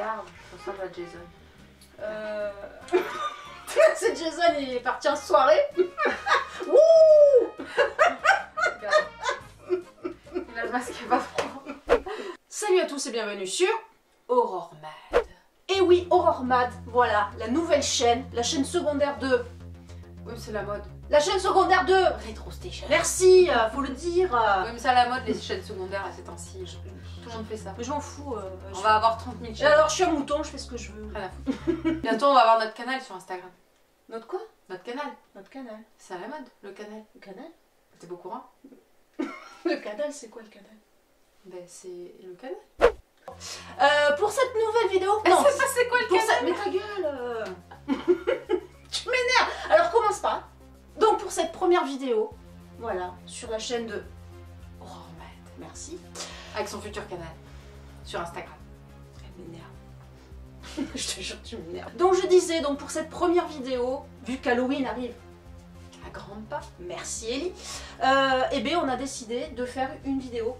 regarde, je ressemble à Jason. C'est Jason, il est parti en soirée. Wouh. Il a le masque pas froid. Salut à tous et bienvenue sur Aurore Mad. Et oui, Aurore Mad, voilà, la nouvelle chaîne, la chaîne secondaire de... Oui, c'est la mode. La chaîne secondaire de... Retro Station. Merci, faut le dire. Oui, mais c'est à la mode les chaînes secondaires à ces temps-ci. Tout le monde fait ça. Mais je m'en fous. On va avoir 30 000 chaînes. Alors, je suis un mouton, je fais ce que je veux. Rien à foutre. Bientôt, on va avoir notre canal sur Instagram. Notre quoi? Notre canal. Notre canal. C'est à la mode, le canal. Le canal? T'es pas au courant? Le canal, c'est quoi le canal? Ben, c'est le canal. Pour cette nouvelle vidéo... Non, c'est quoi le pour canal? Mais ta gueule. Tu m'énerves. Alors, commence pas. Donc, pour cette première vidéo, voilà, sur la chaîne de Aurore Mad. Merci. Avec son futur canal. Sur Instagram. Elle m'énerve. Je te jure, tu m'énerves. Donc, je disais, donc pour cette première vidéo, vu qu'Halloween arrive À grands pas. merci Ellie, et bien on a décidé de faire une vidéo.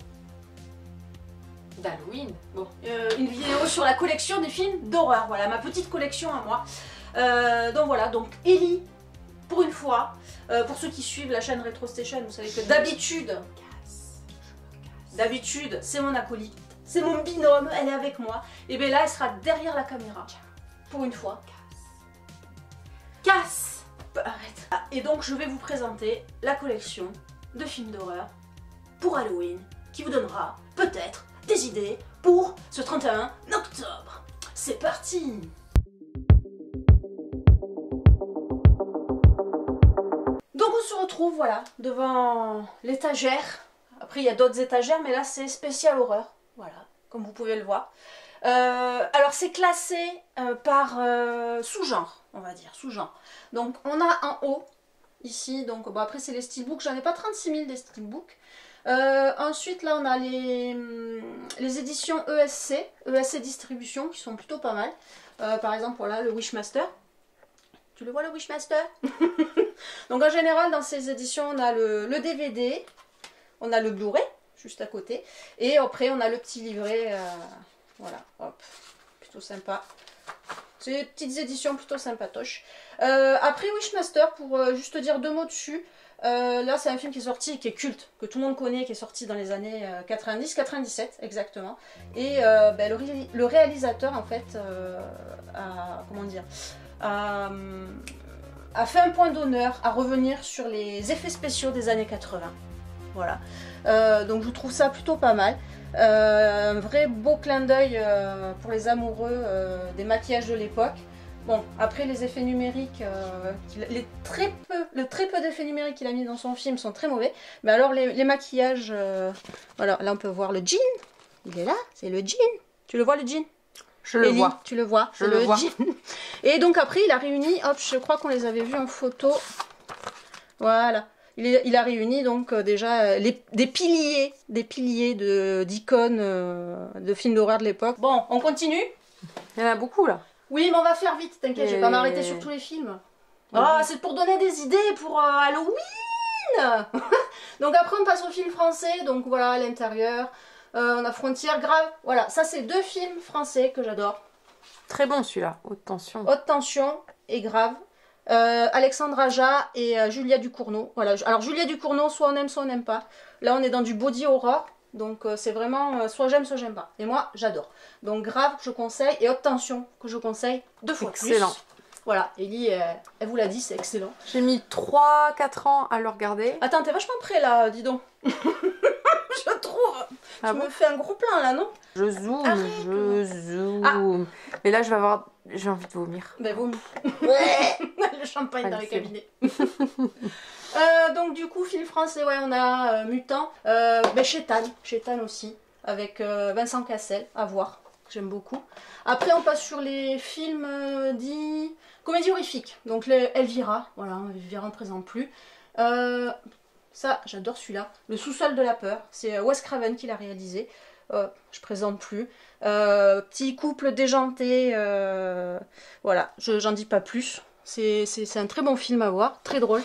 D'Halloween. Bon, une vidéo sur la collection des films d'horreur. Voilà, ma petite collection à moi. Donc voilà, donc Ellie, pour une fois, pour ceux qui suivent la chaîne Retro Station, vous savez que d'habitude, c'est mon acolyte, c'est mon binôme, elle est avec moi. Et bien là, elle sera derrière la caméra. Pour une fois. Casse. Arrête. Ah, et donc je vais vous présenter la collection de films d'horreur pour Halloween qui vous donnera peut-être des idées pour ce 31 octobre. C'est parti. Donc on se retrouve voilà devant l'étagère. Après il y a d'autres étagères mais là c'est spécial horreur. Voilà, comme vous pouvez le voir. Alors c'est classé par sous-genre, on va dire, sous-genre. Donc on a en haut, ici, donc bon, après c'est les steelbooks, j'en ai pas 36 000 des steelbooks. Ensuite là on a les éditions ESC Distribution qui sont plutôt pas mal. Par exemple voilà le Wishmaster. Tu le vois le Wishmaster? Donc en général dans ces éditions on a le DVD, on a le Blu-ray juste à côté et après on a le petit livret. Voilà, hop, plutôt sympa. C'est des petites éditions plutôt sympatoches. Après Wishmaster, pour juste dire deux mots dessus, là c'est un film qui est sorti, qui est culte, que tout le monde connaît, qui est sorti dans les années 90-97 exactement. Et le réalisateur en fait a fait un point d'honneur à revenir sur les effets spéciaux des années 80. Voilà, donc je trouve ça plutôt pas mal. Un vrai beau clin d'œil pour les amoureux des maquillages de l'époque. Bon, après les effets numériques, le très peu d'effets numériques qu'il a mis dans son film sont très mauvais. Mais alors les maquillages, voilà, là on peut voir le jean. Il est là, c'est le jean. Tu le vois le jean? Je le vois. Tu le vois, c'est le jean. Et donc après il a réuni, hop, je crois qu'on les avait vus en photo. Voilà. Il a réuni donc déjà des piliers d'icônes de films d'horreur de l'époque. Bon, on continue. Il y en a beaucoup là. Oui, mais on va faire vite, t'inquiète, je vais pas m'arrêter sur tous les films. Ah, c'est pour donner des idées pour Halloween. Donc après on passe au film français, donc voilà à l'intérieur. On a Frontières, Grave. Voilà, ça c'est deux films français que j'adore. Très bon celui-là, Haute Tension. Haute Tension et Grave. Alexandre Aja et Julia Ducournau. Voilà. Alors Julia Ducournau, soit on aime, soit on n'aime pas. Là on est dans du body horror, donc c'est vraiment soit j'aime, soit j'aime pas. Et moi j'adore. Donc Grave que je conseille et Haute Tension que je conseille deux fois plus. Excellent. Voilà, Ellie, elle vous l'a dit, c'est excellent. J'ai mis 3-4 ans à le regarder. Attends, t'es vachement près là, dis donc. Je trouve. Ah tu bon me fais un gros plein là, non? Je zoome, Arrête. je zoome. Mais là j'ai envie de vomir. Ben vomis. Le champagne Allez, dans les c'est cabinets. Donc du coup, film français, ouais, on a Mutant, Chétane aussi, avec Vincent Cassel, à voir, j'aime beaucoup. Après, on passe sur les films dits comédie horrifique, donc les Elvira, voilà, Elvira on ne présente plus. Ça, j'adore celui-là, Le sous-sol de la peur, c'est Wes Craven qui l'a réalisé. Je présente plus. Petit couple déjanté, voilà, j'en dis pas plus. C'est un très bon film à voir, très drôle,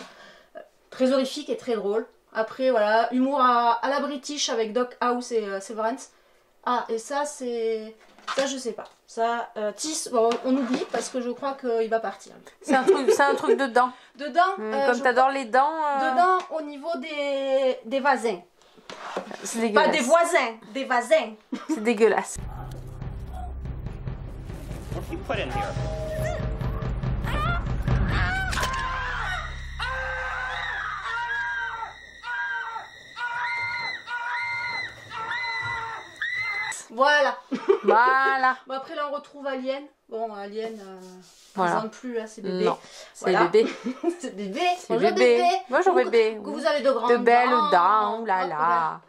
très horrifique et très drôle. Après, voilà, humour à la British avec Doc House et Severance. Ah, et ça, c'est Ça, je sais pas. Ça, Tis, bon, on oublie parce que je crois qu'il va partir. C'est un truc de dents. Dedans, comme t'adores les dents. dedans, au niveau des vasins. C'est dégueulasse. Pas des voisins, des vasins. C'est dégueulasse. What do you put in here? Voilà. Voilà. Bon, après, là, on retrouve Alien. Bon, Alien, Voilà. présente plus, hein, c'est bébé. Non, c'est Voilà. bébé. C'est bébé. C'est Bonjour bébé. Bonjour Que- bébé. Que vous avez de grandes De belles dents. dents, oh là là.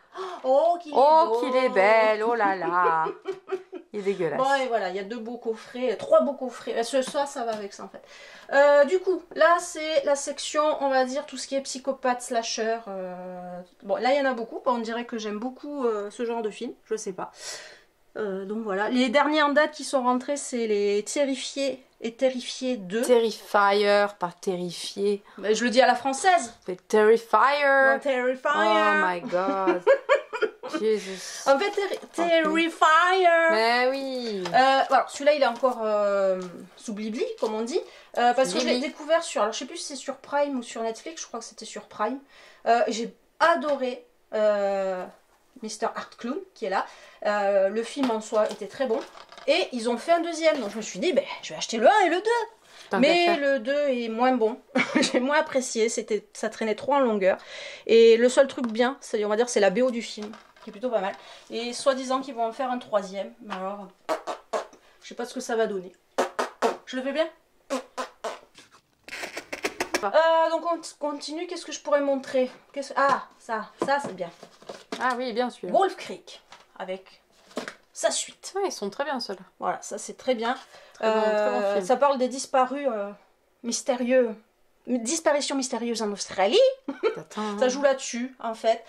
Oh, qu'il est Oh, beau. qu'il est belle, oh là là. Il est dégueulasse. Bon, et voilà, il y a 2 beaux coffrets, 3 beaux coffrets. Ça va avec ça en fait. Du coup, là, c'est la section, on va dire, tout ce qui est psychopathe, slasher. Bon, là, il y en a beaucoup. On dirait que j'aime beaucoup ce genre de film. Je sais pas. Donc voilà. Les derniers en date qui sont rentrés, c'est les Terrifiés et Terrifiés 2. Terrifier, pas terrifié. Mais je le dis à la française. C'est Terrifier. Bon, Terrifier. Oh my god. Jesus. En fait, Terrifier. Mais oui. Alors celui-là il est encore sous blibli comme on dit parce que je l'ai Blibli. découvert sur, alors je sais plus si c'est sur Prime ou sur Netflix, je crois que c'était sur Prime. J'ai adoré Mr. Art Clown qui est là. Le film en soi était très bon et ils ont fait un deuxième, donc je me suis dit ben, je vais acheter le 1 et le 2. Tant qu'à Mais faire. le 2 est moins bon, j'ai moins apprécié, ça traînait trop en longueur. Et le seul truc bien, on va dire, c'est la BO du film, qui est plutôt pas mal. Et soi-disant qu'ils vont en faire un 3e, mais alors, je sais pas ce que ça va donner. Je le fais bien? Donc on continue, qu'est-ce que je pourrais montrer? Ah, ça c'est bien. Ah oui, bien sûr. Wolf Creek, avec sa suite. Ouais, ils sont très bien ceux-là. Voilà, ça c'est très bien. Très bon film. Ça parle des disparus mystérieux. Disparition mystérieuse en Australie. Attends. Ça joue là-dessus, en fait.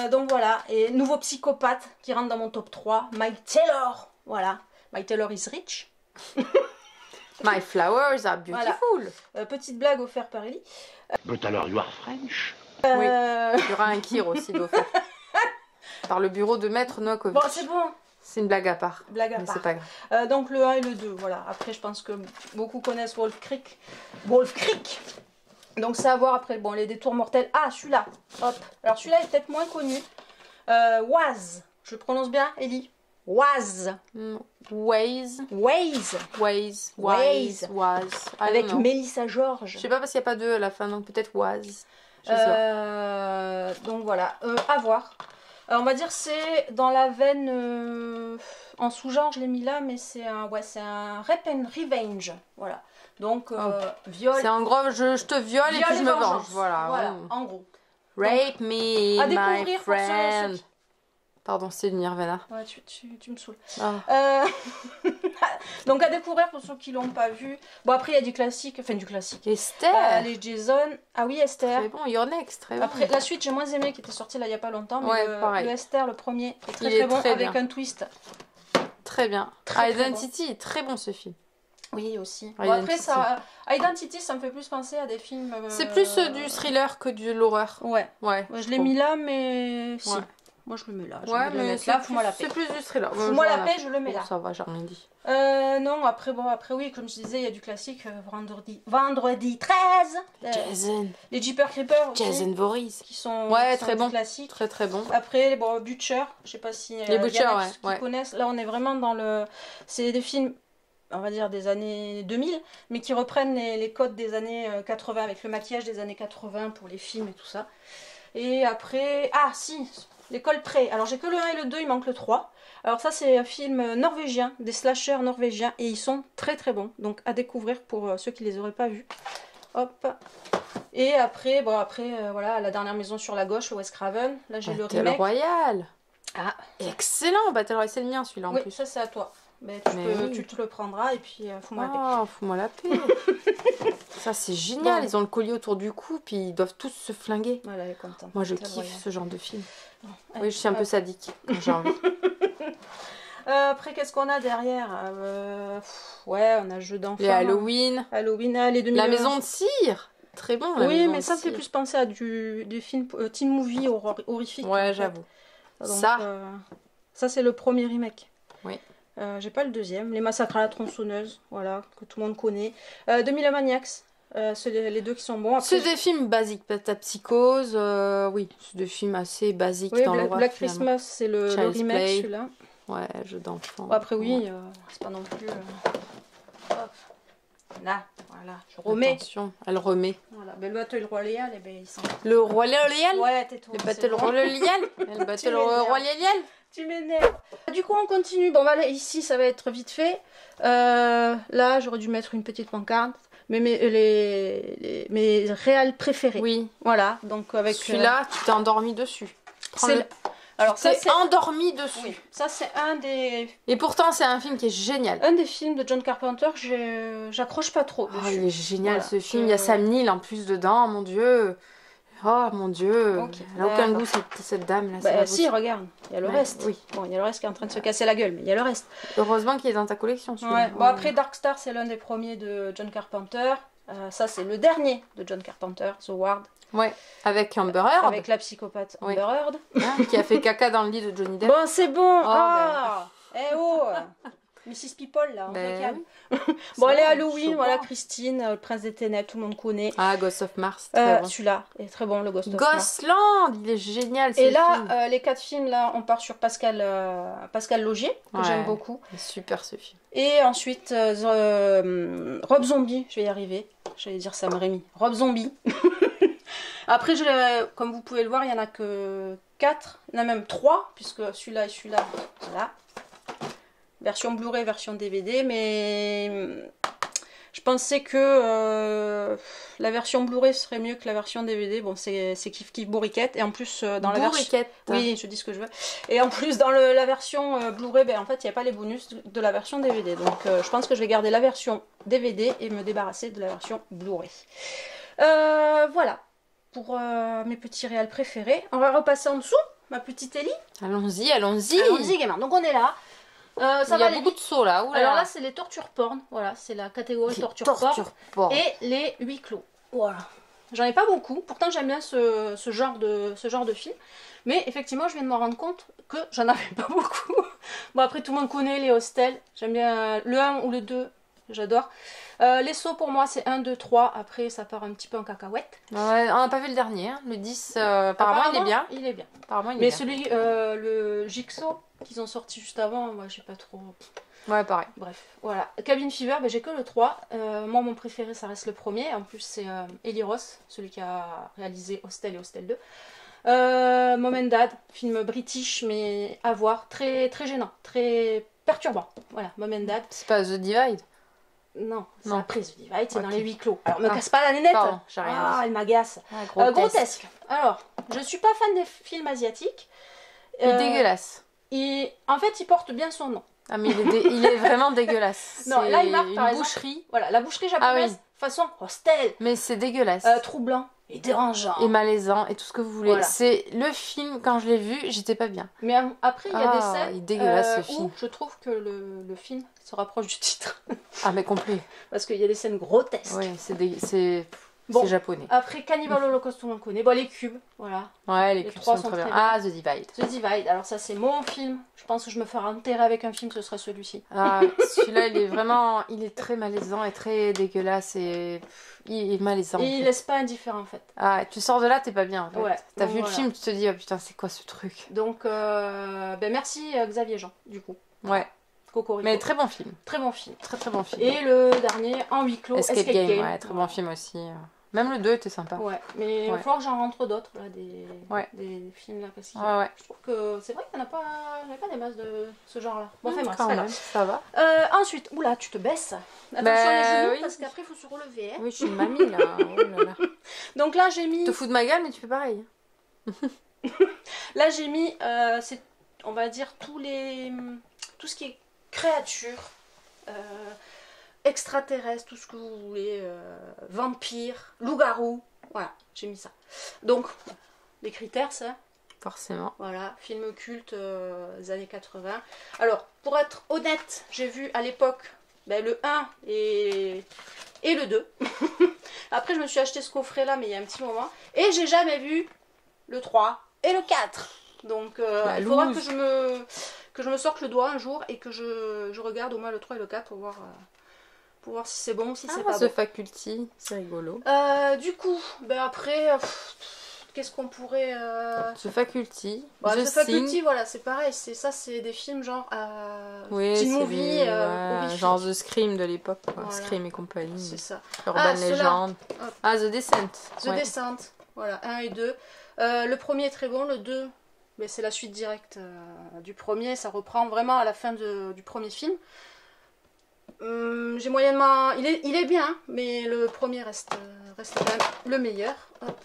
Donc voilà. Et nouveau psychopathe qui rentre dans mon top 3. Mike Taylor. Voilà. Mike Taylor is rich. My flowers are beautiful. Petite blague offerte par Ellie. But alors, you are French? Oui. Il y aura un kir aussi d'offert. Par le bureau de Maître Noakovic. Bon, c'est bon. C'est une blague à part. Blague à Mais part. c'est pas grave. Donc le 1 et le 2, voilà. Après, je pense que beaucoup connaissent Wolf Creek. Wolf Creek. Donc ça à voir après. Bon, les détours mortels. Ah, celui-là. Hop. Alors celui-là est peut-être moins connu. Waz. Je le prononce bien, Ellie? Waz. Ways. Waze. Ways. Waze. Was. Avec Mélissa George. Je sais pas parce qu'il n'y a pas deux à la fin, donc peut-être was. Je sais pas. Donc voilà. À voir. On va dire c'est dans la veine en sous-genre, je l'ai mis là, mais c'est un Rape and Revenge. Voilà. Donc viol. C'est en gros, je te viole et viol puis je me vengeance. venge. Voilà. Voilà, en gros. Rape me, à my découvrir pour friend. ceux- Pardon, c'est le Nirvana. Ouais, tu me saoules. Ah. Donc à découvrir pour ceux qui l'ont pas vu. Bon après il y a du classique, enfin du classique. Esther. Les Jason. Ah oui Esther. Très bon, Your Next, très bon. Après la suite j'ai moins aimé qui était sorti là il y a pas longtemps. Mais Ouais, pareil. le Esther le premier est très Il très est bon très avec bien. un twist. Très bien. Très, très Identity est très bon ce film. Oui aussi. Ah, Bon, après Identity. ça, Identity ça me fait plus penser à des films. C'est plus du thriller que de l'horreur. Ouais. Ouais. Je l'ai mis là mais si. Ouais. Moi je le mets là. J'ai Ouais, envie de le mais mettre là, fous-moi la paix. c'est plus du thriller. Fous-moi la paix, je le mets là. Ça va, j'ai rien dit. Non, après oui, comme je disais, il y a du classique. Vendredi 13. Jason. Les Jeepers Creepers aussi, Jason Voorhees. qui sont, Ouais, qui sont très du bon. classique. Très très bon. Après, bon, Butcher, je sais pas si Les Butcher, y en a ouais, qui ouais. connaissent. Là, on est vraiment dans le. C'est des films, on va dire des années 2000, mais qui reprennent les codes des années 80 avec le maquillage des années 80 pour les films et tout ça. Et après, ah si, l'école pré. Alors j'ai que le 1 et le 2, il manque le 3. Alors ça c'est un film norvégien, des slashers norvégiens et ils sont très très bons. Donc à découvrir pour ceux qui les auraient pas vus. Hop. Et après, voilà, La dernière maison sur la gauche, Wes Craven. Là j'ai le Battle remake. Royale. Ah, Excellent, Battle Royale, c'est le mien celui-là en oui, plus. ça c'est à toi. Mais Mais oui. tu te le prendras et puis fous-moi la paix. Oh, fous-moi la paix. Ça c'est génial, Bon. ils ont le collier autour du cou puis ils doivent tous se flinguer. Voilà, elle est contente. Moi je Battle kiffe Royale. ce genre de film. Ouais. Oui, je suis un peu sadique quand j'ai envie. Après, qu'est-ce qu'on a derrière? Ouais, on a jeu d'enfant. Les Halloween. Halloween, les 2000. La maison de cire. Très bon. La Oui, maison mais de ça me fait cire. plus penser à du film teen movie horrifique. en Ouais, fait. j'avoue. Donc, Ça. ça, c'est le premier remake. Oui. J'ai pas le deuxième. Les massacres à la tronçonneuse, voilà, que tout le monde connaît. 2000 Maniacs, c'est les deux qui sont bons. Après, C'est des films basiques, ta psychose, oui, c'est des films assez basiques oui, dans l'horreur. Black finalement. Christmas, c'est le Child's remake, Play. celui-là. Ouais, jeu d'enfant. Bon, après, oui, Ouais. c'est pas non plus... Hop. Là, voilà, je remets. Attention, elle remet. Voilà, ben, le Battle Royale, eh ben, ils sont... Le Roi Léal. Ouais, tais-toi. Le c'est Battle bon. Royale. Le Battle m'énerves. Royale. Tu m'énerves. Du coup, on continue. Bon, voilà, ici, ça va être vite fait. Là, j'aurais dû mettre une petite pancarte. Mais mes réals préférés. Oui. Voilà, donc avec... Celui-là, tu t'es endormi dessus. c'est le- Alors, ça, T'es c'est... endormi dessus. Oui, ça, c'est un des Et pourtant, c'est un film qui est génial. films de John Carpenter. J'accroche pas trop Oh, dessus. il est génial Voilà, ce film. Il y a Sam Neill en plus dedans, mon Dieu. Oh mon Dieu. Ok. Elle a aucun Bah, goût cette dame là. Bah, si, regarde, il y a le Ouais, reste. oui. Bon, il y a le reste qui est en train de se casser la gueule, mais il y a le reste. Heureusement qu'il est dans ta collection. celui-là. Ouais. Bon, après, Dark Star, c'est l'un des premiers de John Carpenter. Ça, c'est le dernier de John Carpenter, The Ward, Ouais. Avec Amber Heard, avec la psychopathe Oui. Amber Heard. hein, qui a fait caca dans le lit de Johnny Depp. Bon, c'est bon. Oh, Ah, eh oh, Mrs. People, là, on Ben se calme. oui. Bon, allez, Ça, Halloween, chaud voilà, pas. Christine, le prince des ténèbres, tout le monde connaît. Ah, Ghost of Mars, très bon. Celui-là est très bon, le Ghost of Mars. Ghostland, il est génial. Et ce là, film. les 4 films, là, on part sur Pascal Logier, que Ouais. j'aime beaucoup. C'est super ce film. Et ensuite, Rob Zombie, je vais y arriver. J'allais dire Sam Raimi. Rob Zombie. Après, comme vous pouvez le voir, il n'y en a que 4. Il y en a même 3, puisque celui-là et celui-là, voilà. Version Blu-ray, version DVD, mais je pensais que la version Blu-ray serait mieux que la version DVD. Bon, c'est kiff kiff bourriquette. Et en plus, dans la version... Bourriquette. Oui, je dis ce que je veux. Et en plus, dans la version Blu-ray, ben, en fait, il n'y a pas les bonus de la version DVD. Donc, je pense que je vais garder la version DVD et me débarrasser de la version Blu-ray. Voilà, pour mes petits réals préférés. On va repasser en dessous, ma petite Ellie. Allons-y, allons-y. Allons-y, gamin. Donc, on est là. Ça Il y va a aller beaucoup vite. de sauts là. Oula. Alors là, c'est les tortures porn. Voilà, c'est la catégorie Les torture porn. et les huis clos. Voilà. J'en ai pas beaucoup, pourtant j'aime bien ce genre de film. Mais effectivement, je viens de me rendre compte que j'en avais pas beaucoup. Bon, après, tout le monde connaît les hostels. J'aime bien le 1 ou le 2, j'adore. Les sauts pour moi, c'est 1, 2, 3. Après, ça part un petit peu en cacahuète. Ouais, on n'a pas vu le dernier, hein. Le 10. Apparemment, il est bien. Il est bien. Apparemment, il est Mais bien. celui, le Jigsaw qu'ils ont sorti juste avant, moi, j'ai pas trop. Ouais, pareil. Bref, voilà. Cabin Fever, ben, j'ai que le 3. Moi, mon préféré, ça reste le premier. En plus, c'est Eli Roth, celui qui a réalisé Hostel et Hostel 2. Mom and Dad, film british, mais à voir. Très, très gênant, très perturbant. Voilà, Mom and Dad. C'est pas The Divide. Non, c'est Non. après The Divide, c'est Ok. dans les huis clos. Alors, me Ah. casse pas la nénette. Pardon, j'ai rien Ah, dit. elle m'agace. Ah, Grotesque. Alors, je suis pas fan des films asiatiques. Il est dégueulasse. En fait, il porte bien son nom. Ah, mais il est vraiment dégueulasse. Non, C'est là, il marque, une par exemple. boucherie. Voilà, la boucherie japonaise, Ah oui. façon hostel, Mais c'est dégueulasse. troublant et dérangeant. Et malaisant et tout ce que vous voulez. Voilà. C'est le film, quand je l'ai vu, j'étais pas bien. Mais après, il y a des Ah, scènes il est dégueulasse, ce où film. je trouve que le film se rapproche du titre. Ah, mais complet. Parce qu'il y a des scènes grotesques. Ouais, c'est Bon. japonais. Après, Cannibal Holocaust, tout le monde connaît. Bon, les cubes, voilà. Ouais, les Les cubes trois sont sont très bien. très bien. Ah, The Divide. The Divide, alors ça, c'est mon film. Je pense que je me ferai enterrer avec un film, ce serait celui-ci. Ah, celui-là, il est très malaisant et très dégueulasse et il est malaisant. Et en il fait. laisse pas indifférent, en fait. Ah, tu sors de là, t'es pas bien en fait. Ouais, T'as donc vu voilà. le film, tu te dis, oh putain, c'est quoi ce truc? Donc, merci Xavier Jean, du coup. Ouais, Cocorico. mais très bon film. Très bon film. Très très bon film. Et le dernier, en huis clos, Escape Game, ouais, très bon film aussi. Même le 2 était sympa. Ouais, mais il va Ouais. falloir que j'en rentre d'autres, là, Ouais. des films là, parce que Ouais. je trouve que c'est vrai qu'il n'y en a pas, il y en a pas des masses de ce genre-là. Bon, enfin, moi, quand c'est pas même, grave. ça va. Ensuite, oula, tu te baisses. Attention Bah, les genoux, oui. parce qu'après, il faut se relever. Hein. Oui, je suis une mamie là. Oh là là. Donc là, j'ai mis, Tu te fous de ma gueule, mais tu fais pareil. c'est, on va dire, tout ce qui est créature, extraterrestre, tout ce que vous voulez, vampire, loup-garou, voilà, j'ai mis ça. Donc, les critères, ça, Forcément. voilà, film culte des années 80. Alors, pour être honnête, j'ai vu à l'époque le 1 et le 2. Après, je me suis acheté ce coffret-là, mais il y a un petit moment. Et j'ai jamais vu le 3 et le 4. Donc, il faudra loose. que je me sorte le doigt un jour et que je regarde au moins le 3 et le 4 pour voir si c'est bon ou si c'est pas The bon. Faculty, c'est rigolo. Du coup, ben après, qu'est-ce qu'on pourrait... The Faculty, Bah, The The Faculty, Thing. voilà, c'est pareil, c'est des films genre Oui, teen c'est movie, des- ouais, horrifique. genre The Scream de l'époque, quoi. Voilà. Scream et compagnie. C'est ça. Urban ceux-là. Legend. Hop. Ah, The Descent. The ouais. Descent, voilà, 1 et 2. Le premier est très bon, le 2, mais c'est la suite directe du premier, ça reprend vraiment à la fin du premier film. J'ai moyennement... Il est bien, mais le premier reste quand même le meilleur. Hop.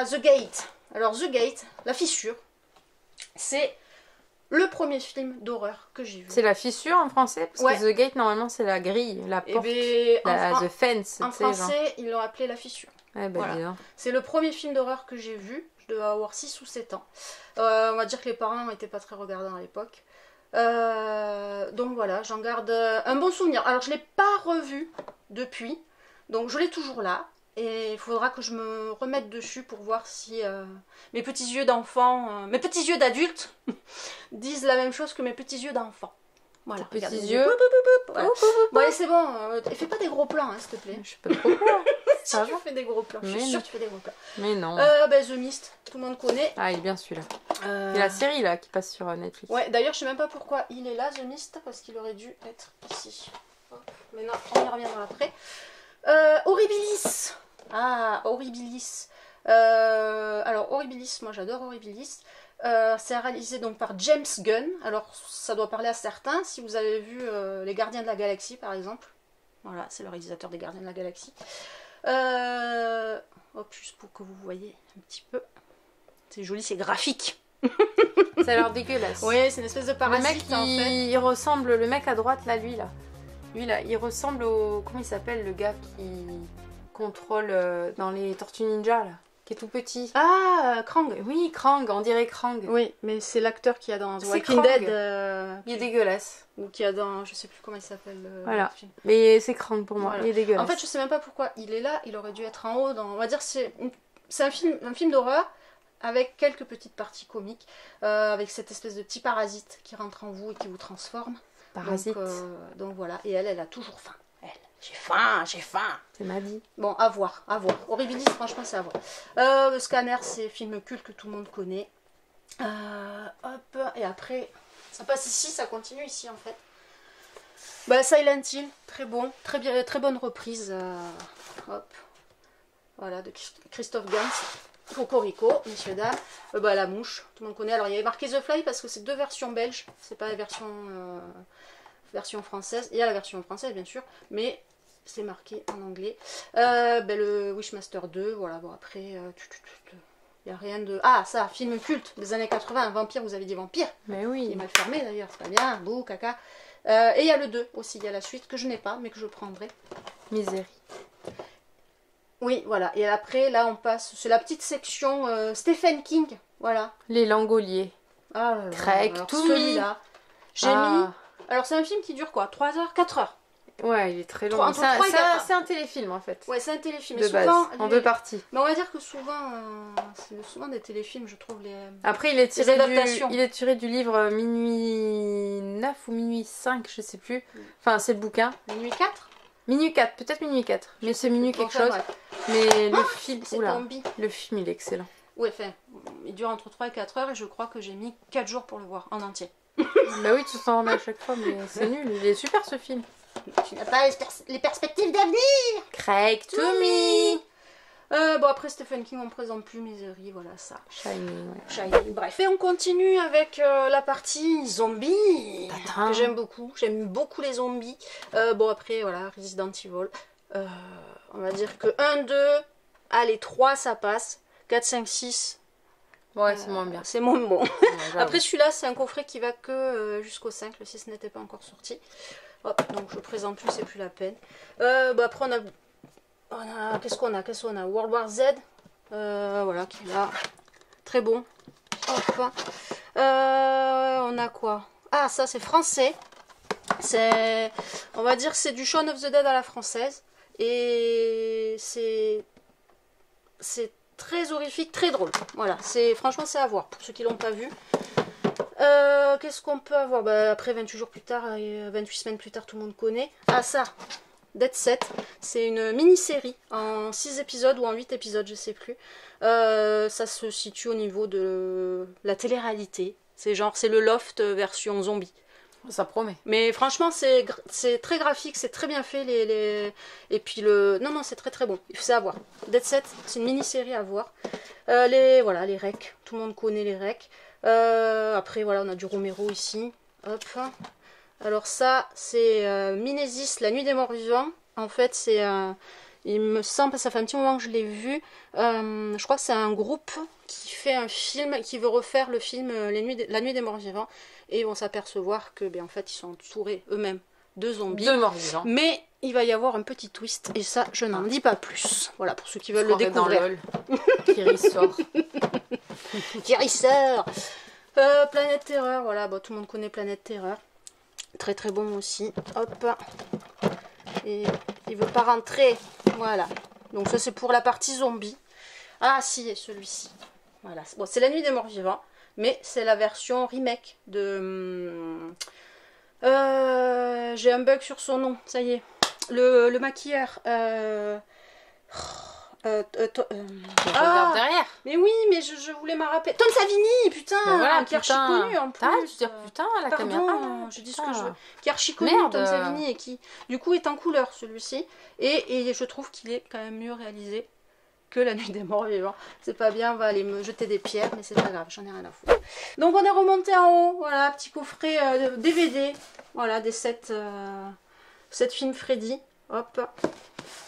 The Gate. Alors The Gate, la fissure, c'est le premier film d'horreur que j'ai vu. C'est la fissure en français parce Ouais. que The Gate, normalement, c'est la grille, la Et porte. ben, The Fence, en tu sais, genre. français, ils l'ont appelé la fissure. Ouais, bah, Voilà. dis donc. C'est le premier film d'horreur que j'ai vu. Je devais avoir 6 ou 7 ans. On va dire que les parents n'étaient pas très regardants à l'époque. Donc voilà, j'en garde un bon souvenir. Alors je ne l'ai pas revu depuis. Donc je l'ai toujours là. Et il faudra que je me remette dessus pour voir si mes petits yeux d'enfant, mes petits yeux d'adulte disent la même chose que mes petits yeux d'enfant. Voilà, Tes petits regardez. yeux. Poup, poup, poup, poup. Voilà. Bon, allez, c'est bon. Et fais pas des gros plans, hein, s'il te plaît. Je sais pas trop quoi. Si Ça tu va. fais des gros plans, je Mais suis sûre non. que tu fais des gros plans. Mais non. Ben, The Mist, tout le monde connaît. Ah, il est bien celui-là. Euh, C'est la série là qui passe sur Netflix. Ouais, d'ailleurs, je sais même pas pourquoi il est là, The Mist, parce qu'il aurait dû être ici. Hop. Mais non, on y reviendra après. Horribilis. Ah, Horribilis. Alors, Horribilis, moi j'adore Horribilis. C'est réalisé donc par James Gunn. Alors, ça doit parler à certains. Si vous avez vu Les Gardiens de la Galaxie, par exemple. Voilà, c'est le réalisateur des Gardiens de la Galaxie. Hop, juste pour que vous voyez un petit peu. C'est joli, c'est graphique. Ça a l'air dégueulasse. Oui, c'est une espèce de Le parasite mec, en fait. il ressemble, le mec à droite là, lui là. Lui là, il ressemble au. Comment il s'appelle le gars qui contrôle dans les Tortues Ninja là, qui est tout petit. Ah, Krang. Oui, Krang, on dirait Krang. Oui, mais c'est l'acteur qui a dans The C'est Walking Krang. Dead. Il est dégueulasse. Ou qui a dans. Je sais plus comment il s'appelle Voilà. le film. Mais c'est Krang pour moi, Voilà. il est dégueulasse. En fait, je sais même pas pourquoi il est là. Il aurait dû être en haut. On va dire c'est un film d'horreur avec quelques petites parties comiques. Avec cette espèce de petit parasite qui rentre en vous et qui vous transforme. Parasite. Donc voilà. Et elle a toujours faim. Elle. J'ai faim. C'est ma vie. Bon, à voir, à voir. Horribilis, franchement, c'est à voir. Le Scanner, c'est film culte que tout le monde connaît. Hop, et après, ça passe ici, ça continue ici en fait. Bah, Silent Hill, très bon, très bien, très bonne reprise. Hop, voilà, de Christophe Gans. Cocorico, messieurs, dames. Bah, La Mouche, tout le monde connaît. Alors, il y avait marqué The Fly parce que c'est 2 versions belges, c'est pas la version française. Il y a la version française, bien sûr, mais c'est marqué en anglais. Le Wishmaster 2, voilà, bon, après, il n'y a rien de... Ah, ça, film culte des années 80, un vampire, vous avez dit vampire. Mais Il est oui. mal fermé d'ailleurs, c'est pas bien, bouh, caca. Et il y a le 2 aussi, il y a la suite que je n'ai pas, mais que je prendrai. Misérie. Oui, voilà. Et après, là, on passe. C'est la petite section Stephen King. Voilà. Les Langoliers. Ah, là là. Trek, Alors, to celui-là. J'ai mis. Ah. Alors, c'est un film qui dure quoi 3 heures 4 heures. Ouais, il est très long. Entre C'est un- trois et c'est quatre un, heures. c'est un téléfilm en fait. Ouais, c'est un téléfilm. De Et base, souvent, en les- 2 parties. Mais on va dire que souvent, c'est souvent des téléfilms, je trouve. Après, il est tiré adaptations. il est tiré du livre Minuit 9 ou Minuit 5, je sais plus. Enfin, c'est le bouquin. Minuit 4. Minuit 4, peut-être Minuit 4. Mais c'est Minuit quelque Enfin, chose. bref. Mais le film, C'est oula, Bambi. le film, il est excellent. Ouais, enfin, il dure entre 3 et 4 heures et je crois que j'ai mis 4 jours pour le voir en entier. Bah oui, tu t'en remets à chaque fois, mais c'est nul. Il est super ce film. Tu n'as pas les perspectives d'avenir. Craig to me. Bon, après Stephen King, on ne présente plus Misery, voilà ça. Shining, ouais. Shining. Bref, et on continue avec la partie zombies, Tadam. que j'aime beaucoup. J'aime beaucoup les zombies. Bon, après, voilà, Resident Evil. On va dire que 1, 2, allez, 3, ça passe. 4, 5, 6, Ouais, c'est moins bien. c'est moins bon. Ouais, j'avoue. Après, celui-là, c'est un coffret qui va que jusqu'au 5. Le 6 n'était pas encore sorti. Hop, donc je présente plus, c'est plus la peine. Après, qu'est-ce qu'on a World War Z. Voilà, qui est là. Très bon. Hop. On a quoi? Ah, ça, c'est français. On va dire, c'est du Shaun of the Dead à la française. Et c'est très horrifique, très drôle. Voilà, franchement, c'est à voir pour ceux qui l'ont pas vu. Qu'est-ce qu'on peut avoir? Bah, après 28 jours plus tard, et 28 semaines plus tard, tout le monde connaît. Ah ça, Dead Set, c'est une mini-série en 6 épisodes ou en 8 épisodes, je sais plus. Ça se situe au niveau de la télé-réalité. C'est le Loft version zombie. Ça promet. Mais franchement, c'est très graphique, c'est très bien fait. Et puis non, c'est très très bon. Il faut savoir. Dead Set, c'est une mini-série à voir. Les recs. Tout le monde connaît les recs. Après, voilà, on a du Romero ici. Hop. Alors ça, c'est Minésis, la nuit des morts vivants. En fait, c'est... il me semble, ça fait un petit moment que je l'ai vu. Je crois que c'est un groupe qui fait un film, qui veut refaire le film La nuit des morts vivants. Et ils vont s'apercevoir que, en fait, ils sont entourés eux-mêmes de zombies. De morts vivants. Mais il va y avoir un petit twist. Et ça, je n'en dis pas plus. Voilà, pour ceux qui veulent le découvrir. Dans LOL. Qui ressort. Qui ressort. Planète Terreur, voilà, tout le monde connaît Planète Terreur. Très très bon aussi. Hop. Et il veut pas rentrer. Voilà. Donc ça c'est pour la partie zombie. Ah si, celui-ci. Voilà. Bon, c'est La nuit des morts vivants. Mais c'est la version remake de... j'ai un bug sur son nom. Ça y est. Le maquilleur. Regarde derrière. Mais oui, mais je voulais m'en rappeler. Tom Savini, putain, voilà, qui est archi connu en plus. T'arrêtes de dire putain à la Pardon, caméra. je dis ce que je veux. Qui est archi connu, Merde. Tom Savini, et qui, du coup, est en couleur, celui-ci. Et je trouve qu'il est quand même mieux réalisé que La nuit des morts vivants. C'est pas bien, on va aller me jeter des pierres, mais c'est pas grave, j'en ai rien à foutre. Donc on est remonté en haut, voilà, petit coffret DVD, voilà, des 7 films Freddy, hop.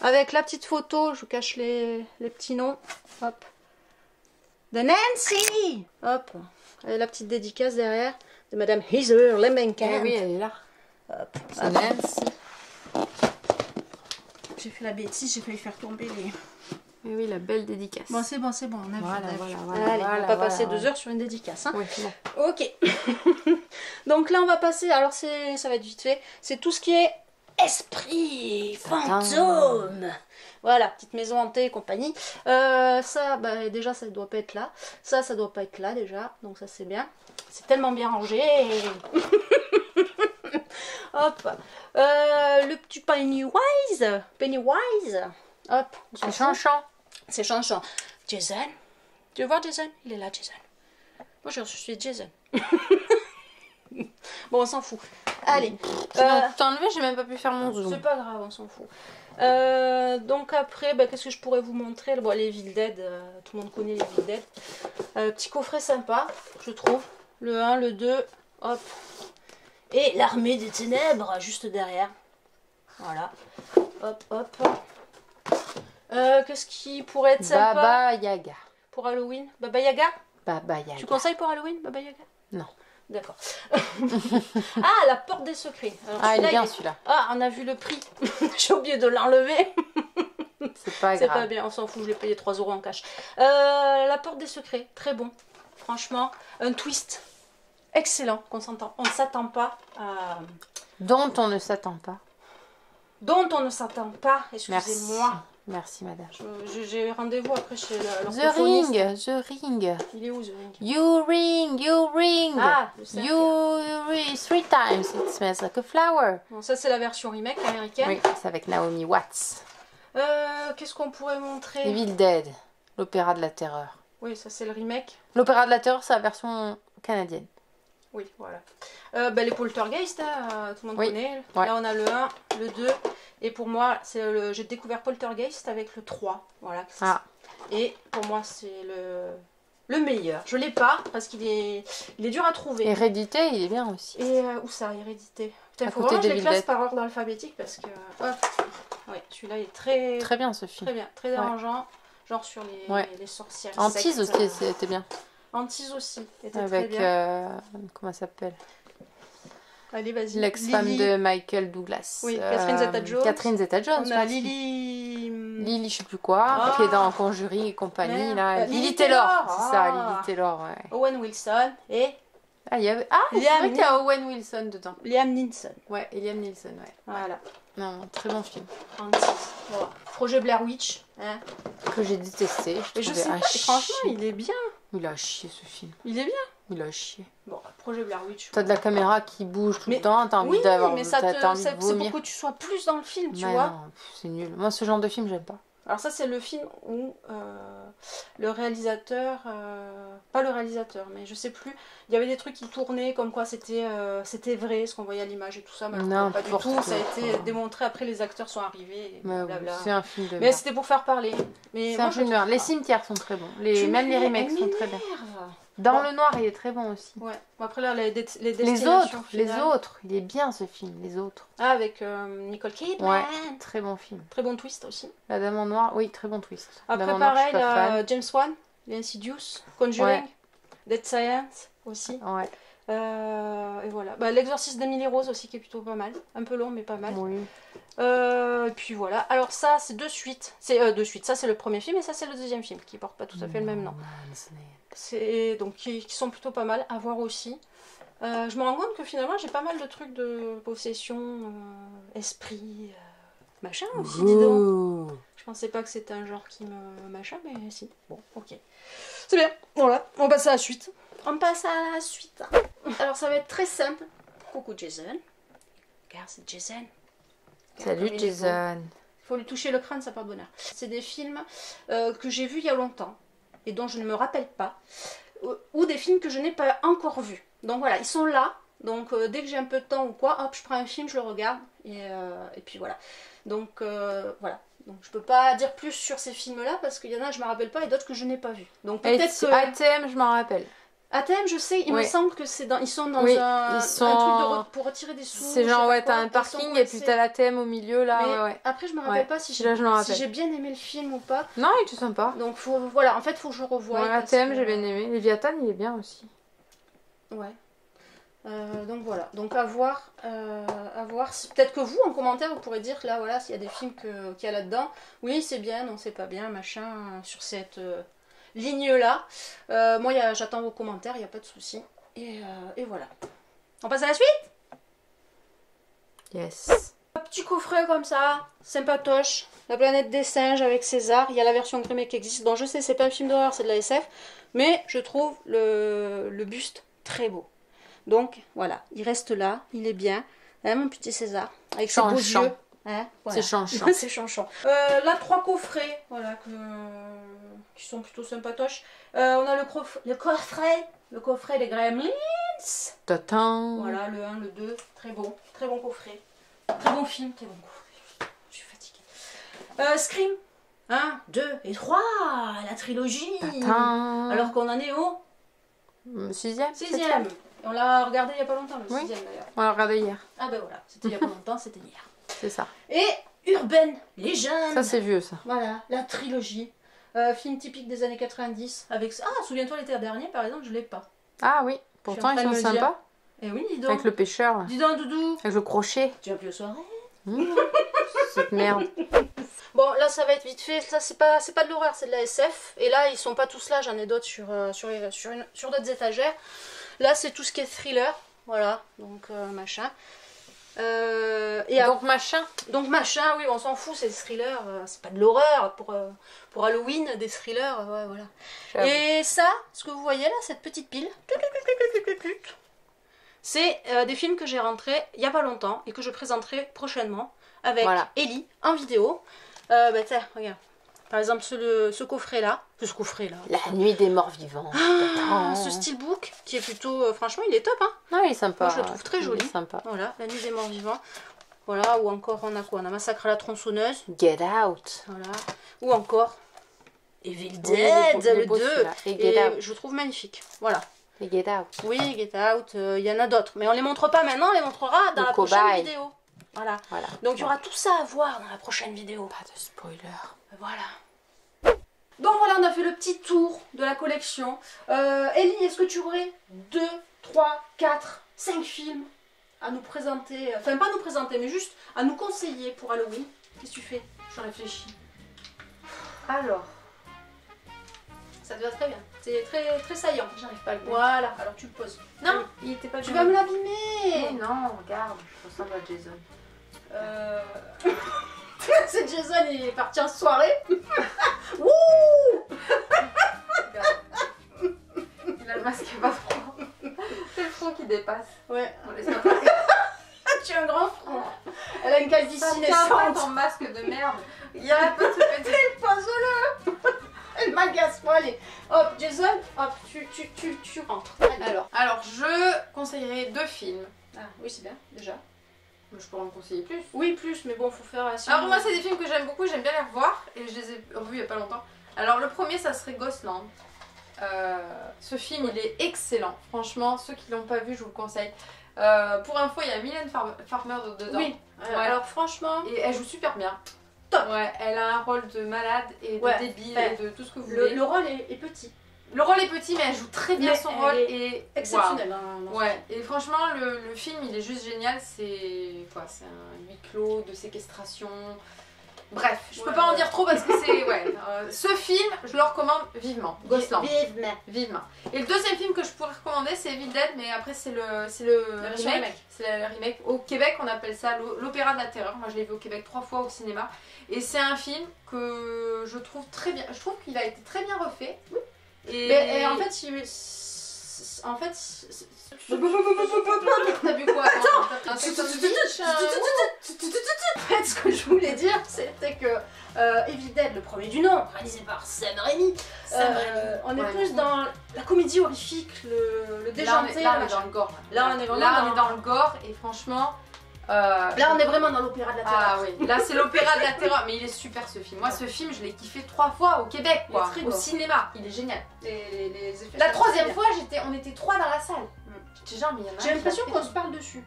Avec la petite photo, je vous cache les petits noms, hop. De Nancy, hop. Et la petite dédicace derrière de Madame Heather Lemmenkamp. Oui, elle est là. Hop. C'est Nancy. J'ai fait la bêtise, j'ai failli faire tomber les... Et oui, la belle dédicace. Bon, c'est bon, on a vu. Voilà, Allez, on va pas passer 2 heures sur une dédicace. Hein. Oui, bon. Ok. Donc là, on va passer, alors ça va être vite fait, c'est tout ce qui est esprit, fantôme. Voilà, petite maison hantée et compagnie. Ça, déjà, ça doit pas être là. Ça doit pas être là déjà. Donc ça, c'est bien. C'est tellement bien rangé. Hop. Le petit Pennywise. Hop. C'est Chanchan. C'est Chanchan. Jason. Tu veux voir Jason? Il est là, Jason. Bonjour, je suis Jason. Bon, on s'en fout. Allez. T'as enlevé, j'ai même pas pu faire mon zoom. C'est pas grave, on s'en fout. Donc après, qu'est-ce que je pourrais vous montrer? Bon, les Evil Dead, tout le monde connaît les Evil Dead. Petit coffret sympa, je trouve. Le 1, le 2, hop. Et l'Armée des Ténèbres, juste derrière. Voilà. Hop, hop. Qu'est-ce qui pourrait être sympa Baba Yaga. pour Halloween? Baba Yaga? Baba Yaga. Tu conseilles pour Halloween, Baba Yaga? Non. D'accord. Ah, la porte des secrets. Alors, Ah, il est bien est- celui-là. Ah, on a vu le prix. J'ai oublié de l'enlever. C'est pas C'est grave. pas bien, on s'en fout, je l'ai payé 3 € en cash. La porte des secrets, très bon. Franchement, un twist excellent. On ne s'attend pas à... Dont on ne s'attend pas. Dont on ne s'attend pas, excusez-moi. Merci madame. J'ai rendez-vous après chez The l'orthophoniste. ring, the ring. Il est où, The Ring? You ring. Ah, le cercle. You ring 3 times. It smells like a flower. Bon, ça, c'est la version remake américaine. Oui, c'est avec Naomi Watts. Qu'est-ce qu'on pourrait montrer? Evil Dead, l'opéra de la terreur. Oui, ça, c'est le remake. L'opéra de la terreur, c'est la version canadienne. Oui, voilà. Les poltergeists, tout le monde Oui, connaît. ouais. Là, on a le 1, le 2. Et pour moi, j'ai découvert Poltergeist avec le 3. Voilà. Ah. Et pour moi, c'est le meilleur. Je l'ai pas parce qu'il est dur à trouver. Hérédité, il est bien aussi. Et où ça, Hérédité? Putain, À faut côté vraiment que je les d'Evil classe Dead. par ordre alphabétique parce que... Ouais, celui-là est très Très bien ce film. bien, très dérangeant. Genre sur Ouais. les sorcières. Antise sectes. aussi, c'était bien. Antise aussi, était très Avec, bien. comment elle s'appelle? Allez, vas-y. L'ex-femme Lily. de Michael Douglas. Oui, Catherine Zeta-Jones. Catherine Zeta-Jones. On a aussi. Lily... Lily, je sais plus quoi, Ah. qui est dans Conjuring et compagnie. Merde. Là. Lily Lily Taylor, Taylor. c'est ça, Ah. Lily Taylor, ouais. Owen Wilson et Ah, c'est Liam vrai qu'il y a Owen Wilson dedans. Liam Neeson. Ouais, et Liam Neeson, ouais. Voilà. Non, très bon film. Antise. Voilà. Projet Blair Witch. Hein. Que j'ai détesté. Mais je trouvais sais à pas, chier. franchement, il est bien. Il a chié ce film. Il est bien. Il a chié. Bon, Projet Blair Witch. T'as de la caméra qui bouge tout Mais- le temps, t'as envie Oui, d'avoir... mais t'as envie de c'est pour vomir. que tu sois plus dans le film, tu Mais vois. non, c'est nul. Moi, ce genre de film, j'aime pas. Alors ça, c'est le film où le réalisateur, pas le réalisateur, mais je sais plus, il y avait des trucs qui tournaient comme quoi c'était vrai, ce qu'on voyait à l'image et tout ça, mais alors, pas du N'importe tout, ça a quoi. été démontré après, les acteurs sont arrivés, et Mais oui, blabla. c'est un film de Mais merde. c'était pour faire parler. Mais C'est moi, un je film de merde. trouve Les pas. cimetières sont très bons. Tu Même les m'énerves, remakes sont très bien. m'énerve. Dans Bon. le noir, il est très bon aussi. Ouais. Bon, après là, les Les destinations autres, finales. il est bien ce film, les autres. Ah, avec Nicole Kidman. Ouais, très bon film. Très bon twist aussi. La Dame en noir, oui, très bon twist. Après, Dame en noir, je pareil, suis pas là, James Wan, les Insidious, Conjuring, Ouais. Dead Science aussi. fan. Ouais, Et voilà. Bah, L'exorcisme d'Emily Rose aussi, qui est plutôt pas mal. Un peu long, mais pas mal. oui. Et puis voilà. Alors, ça, c'est deux suites. C'est deux suites. Ça, c'est le premier film, et ça, c'est le deuxième film, qui porte pas tout à fait le même nom. C'est donc qui sont plutôt pas mal à voir aussi. Je me rends compte que finalement, j'ai pas mal de trucs de possession, esprit, machin aussi, dis donc. Je pensais pas que c'était un genre qui me machin, mais si. Bon, ok. C'est bien. Voilà, on passe à la suite. On passe à la suite. Alors ça va être très simple. Coucou Jason. Regarde, c'est Jason. Regarde Salut comme il est beau. Jason. Il faut lui toucher le crâne, ça porte bonheur. C'est des films que j'ai vus il y a longtemps et dont je ne me rappelle pas. Ou des films que je n'ai pas encore vus. Donc voilà, ils sont là. Donc dès que j'ai un peu de temps ou quoi, hop, je prends un film, je le regarde. Et puis voilà. Donc voilà. Donc je peux pas dire plus sur ces films-là parce qu'il y en a je me rappelle pas et d'autres que je n'ai pas vus. Donc Et peut-être que ATM, je m'en rappelle. ATM, je sais, il me Oui. semble que c'est dans ils sont dans Oui, un ils sont- truc pour retirer des sous. C'est je genre, sais ouais, pas quoi, t'as un ils sont parking et puis coincés. t'as l'ATM au milieu, là, Mais ouais, ouais. après je me rappelle Ouais. pas si Celui-là, je m'en rappelle. j'ai bien aimé le film ou pas. Non, il est tout sympa. Donc voilà, en fait faut que je revoie. Ouais, parce ATM, que- j'ai bien aimé. Léviathan, il est bien aussi. Ouais. Donc voilà, donc à voir. Peut-être que vous en commentaire vous pourrez dire là voilà s'il y a des films qu'il y a là-dedans. Oui c'est bien, non c'est pas bien, machin, sur cette ligne-là. Moi j'attends vos commentaires, il n'y a pas de souci. Et voilà. On passe à la suite. Yes. Un petit coffret comme ça, sympatoche. La planète des singes avec César. Il y a la version grimée qui existe. Donc je sais c'est pas un film d'horreur, c'est de la SF. Mais je trouve le buste très beau. Donc voilà, il reste là, il est bien. Hein, mon petit César, avec ses beaux Chanchant. yeux. Hein, voilà. C'est chanchant. C'est chanchant. Là, 3 coffrets, voilà, qui sont plutôt sympatoches. On a le coffret des Gremlins. Tatan. Voilà, le 1, le 2, très bon coffret. Très bon film, très bon coffret. Je suis fatiguée. Scream, 1, 2 et 3, la trilogie. Tatan. Alors qu'on en est au 6e 6e. On l'a regardé il n'y a pas longtemps, le Oui. 6e d'ailleurs. On l'a regardé hier. Ah ben voilà, c'était il n'y a pas longtemps, c'était hier. C'est ça. Et Urban Legend. Ça, c'est vieux, ça. Voilà, la trilogie. Film typique des années 90. Avec... Ah, souviens-toi l'été dernier, par exemple, je l'ai pas. Ah oui. Pourtant, en ils train de sont me dire. sympas. Et oui, dis donc. Avec le pêcheur, là. Dis donc, Doudou. Avec le crochet. Tu vas plus aux soirées. Cette merde. Bon, là, ça va être vite fait. Ça, c'est pas de l'horreur, c'est de la SF. Et là, ils sont pas tous là. J'en ai d'autres sur d'autres étagères. Là, c'est tout ce qui est thriller. Voilà, donc machin. Donc, machin. Donc machin, oui, on s'en fout, c'est des thrillers, c'est pas de l'horreur pour Halloween, des thrillers, ouais, voilà. J'avoue. Et ça, ce que vous voyez là, cette petite pile, c'est des films que j'ai rentrés il y a pas longtemps et que je présenterai prochainement avec Voilà. Ellie en vidéo. Tiens, regarde. Par exemple, ce coffret-là. La nuit des morts vivants. Ah, ce steelbook qui est plutôt... franchement, il est top, hein. Non, il est sympa. Moi, je le trouve très joli. Il est sympa. Voilà, La nuit des morts vivants. Voilà, ou encore, on a quoi? On a Massacre à la tronçonneuse. Get Out. Voilà. Ou encore Evil Oui, Dead, il est le beau, 2. celui-là. Et Get Et Out. je trouve magnifique. Voilà. Et Get Out. Oui, Get Out, il y en a d'autres. Mais on les montre pas maintenant, on les montrera dans Le la prochaine cobaye. vidéo. Voilà. Voilà. Donc il y aura tout ça à voir dans la prochaine vidéo. Pas de spoiler. Voilà. Donc voilà, on a fait le petit tour de la collection. Ellie, est-ce que tu aurais 2, 3, 4, 5 films à nous présenter? Enfin, pas nous présenter, mais juste à nous conseiller pour Halloween. Qu'est-ce que tu fais? Je réfléchis. Alors. Ça te va très bien. C'est très, très saillant. J'arrive pas à le mettre. Voilà, alors tu le poses. Non, il était pas Tu bien. vas me Mais l'abîmer. non, regarde, je ressemble à Jason. C'est Jason, il est parti en soirée. Wouh! Il a le masque qui est pas froid. C'est le front qui dépasse. Ouais. On laisse pas. Tu as un grand front. Elle a une calvitie Ça tient pas naissante. ton masque de merde. Il y a un peu de ce petit. Pas-le. Elle m'agace. Bon, allez. Hop, Jason, hop, tu rentres. Allez. Alors, je conseillerais 2 films. Ah, oui, c'est bien, déjà. Je pourrais en conseiller plus. Oui, plus, mais bon, faut faire... Alors moi, c'est des films que j'aime beaucoup, j'aime bien les revoir. Et je les ai revus il y a pas longtemps. Alors le premier, ça serait Ghostland. Ce film, il est excellent. Franchement, ceux qui l'ont pas vu, je vous le conseille. Pour info, il y a Mylène Farmer dedans. Oui, Ouais. alors franchement... Et elle joue super bien. Top. Ouais, elle a un rôle de malade et de Ouais. débile Ouais. et de tout ce que vous voulez. Le rôle est petit. Le rôle est petit, mais elle joue très bien Mais son elle rôle est et Exceptionnel. Hein, waouh. Ouais, et franchement, le film, il est juste génial. C'est quoi? C'est un huis clos de séquestration. Bref, je peux Ouais, pas en ouais. dire trop parce que c'est. Ouais. Ce film, je le recommande vivement. Ghostland. Vivement. Vivement. Et le deuxième film que je pourrais recommander, c'est Evil Dead, mais après, c'est le version remake. remake. C'est le remake. Au Québec, on appelle ça l'Opéra de la Terreur. Moi, je l'ai vu au Québec 3 fois au cinéma. Et c'est un film que je trouve très bien. Je trouve qu'il a été très bien refait. Et en fait, T'as vu quoi? Attends, un Sex and the Beach, En fait, ce que je voulais dire, c'était que Evil Dead, le premier du nom, réalisé par Sam Raimi, on est Ouais. plus dans la comédie horrifique, le déjanté. Là, on est dans le gore. Là, on est vraiment on est dans le gore et franchement. Là, on est vraiment dans l'opéra de la terreur. Ah oui, là c'est l'Opéra de la Terreur, mais il est super ce film. Moi, ce film, je l'ai kiffé 3 fois au Québec, Il est quoi, très au beau. cinéma. Il est génial. Les effets La spéciaux, 3e c'est fois, on était 3 dans la salle. J'étais genre, mais il y en a bien. un J'ai qui l'impression a qu'on fait- se parle dessus.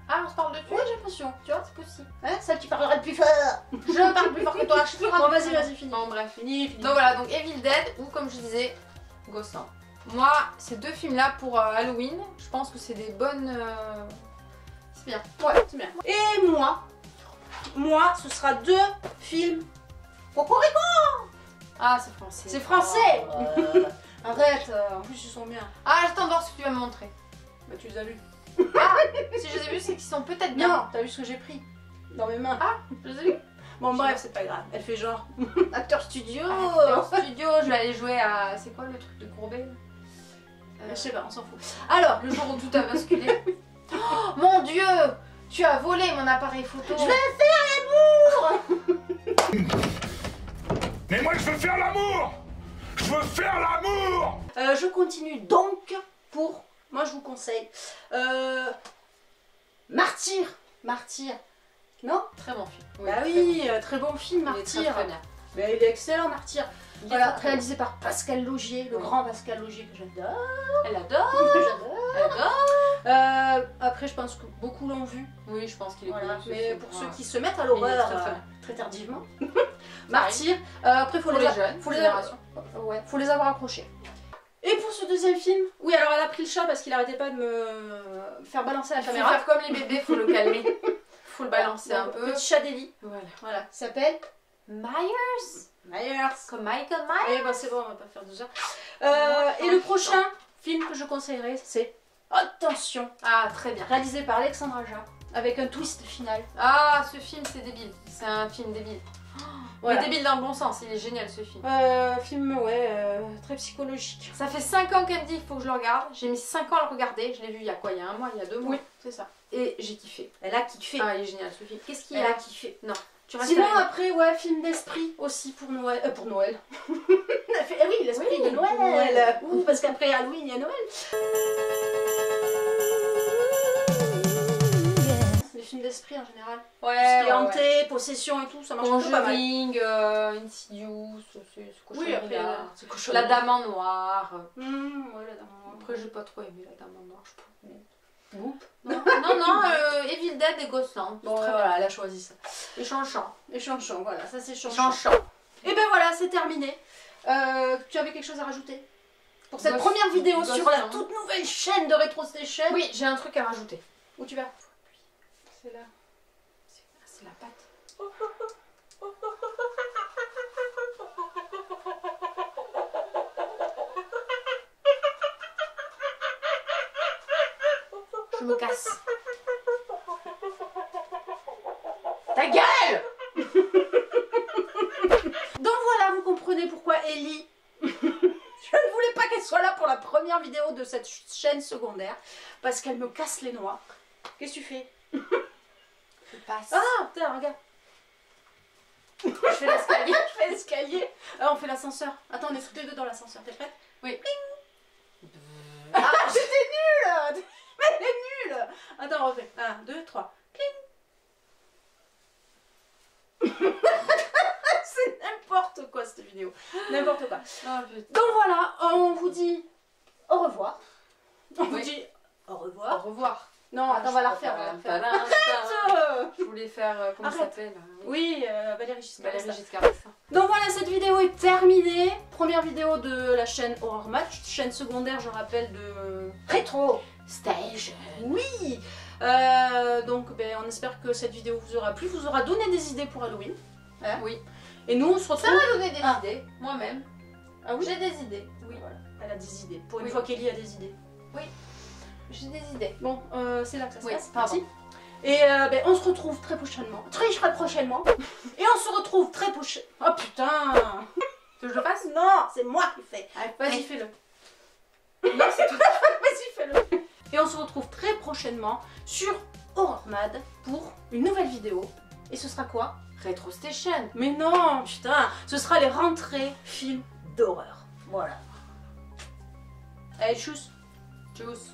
Ah, on se parle dessus. Oui, j'ai l'impression. Tu vois, c'est possible. Hein, celle qui parlera le plus fort. Je parle plus fort que toi. Je te Bon, vas-y, finis. Bon, bref. Fini. Donc voilà, donc Evil Dead ou comme je disais, Ghostland. Moi, ces 2 films-là pour Halloween, je pense que c'est des bonnes. C'est bien. Ouais, c'est bien. Et moi, ce sera 2 films. Cocorico. Ah, c'est français. C'est français. Arrête, en plus ils sont bien. Ah, j'attends de voir ce que tu vas me montrer. Bah tu les as vus. Si je les ai vus, c'est qu'ils sont peut-être bien. Non, t'as vu ce que j'ai pris dans mes mains. Ah, je les ai vus. Bon bref, c'est pas grave. Elle fait genre acteur studio. Au studio, je vais aller jouer à. C'est quoi le truc de Courbet là Je sais pas, on s'en fout. Alors, Le jour où tout a basculé. Oh, mon dieu! Tu as volé mon appareil photo. je vais faire l'amour. Mais moi je veux faire l'amour! Je veux faire l'amour! Je continue donc pour. Moi je vous conseille. Martyr. Martyr. Non? Très bon film. Bah très oui, très bon film, bon. Il est très, Martyr. très bien. Mais il est excellent, Martyr. Il est Voilà, très, très réalisé par Pascal Laugier, le Oui. grand Pascal Laugier que j'adore. bon. Elle adore. J'adore. Elle adore. Après, je pense que beaucoup l'ont vu. Oui, je pense qu'il est Voilà. connu, ce Mais film. pour Ouais. ceux qui se mettent à Il est l'horreur très, très bien. très tardivement, Martyr. Après, Pour les jeunes, faut les génération. ouais, faut les avoir accrochés. Et pour ce deuxième film, oui, alors elle a pris le chat parce qu'il arrêtait pas de me faire balancer la Faut caméra. faire comme les bébés, faut le calmer. Faut le balancer un peu. Petit chat d'Ellie. Voilà. Voilà, il s'appelle Myers. Myers. Comme Michael Myers. Eh ben c'est bon, on va pas faire 2 heures. Et le prochain film que je conseillerais, c'est Attention, Ah, très bien. réalisé par Alexandre Aja, avec un twist final. Ah, ce film, c'est débile. C'est un film débile. Voilà. Mais débile dans le bon sens, il est génial ce film. Film, très psychologique. Ça fait 5 ans qu'elle me dit qu'il faut que je le regarde. J'ai mis 5 ans à le regarder. Je l'ai vu il y a quoi? Il y a un mois, il y a 2 mois. Oui. C'est ça. Et j'ai kiffé. Elle a kiffé. Ah, il est génial ce film. Qu'est-ce qu'il y Elle a a? kiffé. Non. Tu restes Sinon, avec moi. après, ouais, film d'esprit aussi pour Noël. Pour Noël. Eh oui, l'esprit Oui, de pour Noël. Noël. Ouh, parce qu'après Halloween, il y a Noël. Les films d'esprit en général. Tout ce qui est hanté, possession et tout, ça marche plutôt pas mal. Conjuring, Insidious, ce Oui, après, cochonnerie-là. c'est cochon. La Dame en Noir. Ouais, la dame en noir. Après, j'ai pas trop aimé La Dame en Noir, je trouve. Boum. Non, Evil Dead et Ghostland. Bon, Très voilà, elle a choisi ça. bien. Et Chanchant. Et Chanchant, voilà, ça c'est Chanchant. Chanchant. Et ben voilà, c'est terminé. Tu avais quelque chose à rajouter pour cette Ghost- première vidéo Ghost sur la Land. toute nouvelle chaîne de Retro Station? Oui, j'ai un truc à rajouter. Où tu vas? C'est là. C'est la pâte. Je me casse. Ta gueule! Donc voilà, vous comprenez pourquoi Ellie. Je ne voulais pas qu'elle soit là pour la première vidéo de cette chaîne secondaire parce qu'elle me casse les noix. Qu'est-ce que tu fais? Je passe. Ah, putain, regarde. Je fais l'escalier. Je fais l'escalier. Ah, on fait l'ascenseur. Attends, on est toutes les deux dans l'ascenseur. T'es prête? Oui. Ah, j'étais nulle. Mais elle est nulle. Attends, on refait. 1, 2, 3. C'est n'importe quoi cette vidéo. N'importe quoi. Oh, putain. Donc voilà, on vous dit au revoir. On vous Oui. dit au Au revoir. revoir. Non, attends, on va la refaire. On va la refaire. Je voulais faire, comment ça Arrête. s'appelle? Oui, Valérie Giscard. Valérie Giscard d'Estaing. Donc voilà, cette vidéo est terminée. Première vidéo de la chaîne Horror Match, chaîne secondaire, je rappelle, de Retro Station. Oui. Donc ben, on espère que cette vidéo vous aura plu, vous aura donné des idées pour Halloween. Hein? Oui. Et nous on se Ça retrouve. m'a donné des Ah. idées, moi-même. Ah oui. J'ai des idées. Oui. Voilà, elle a des idées. Pour une Oui. fois qu'Ellie a des idées. J'ai des idées. Bon, c'est là que ça se Oui, passe. pardon. Merci. Et ben, on se retrouve très prochainement. Très prochainement. Et on se retrouve très prochainement. Oh putain. Que je le fasse? Non, c'est moi qui fais. Vas-y, Oui. fais-le. Non, c'est tout. Vas-y, fais-le. Et on se retrouve très prochainement sur HorrorMad pour une nouvelle vidéo. Et ce sera quoi? Retro Station. Mais non, putain, ce sera les rentrées films d'horreur. Voilà. Allez, tchuss. Tchuss.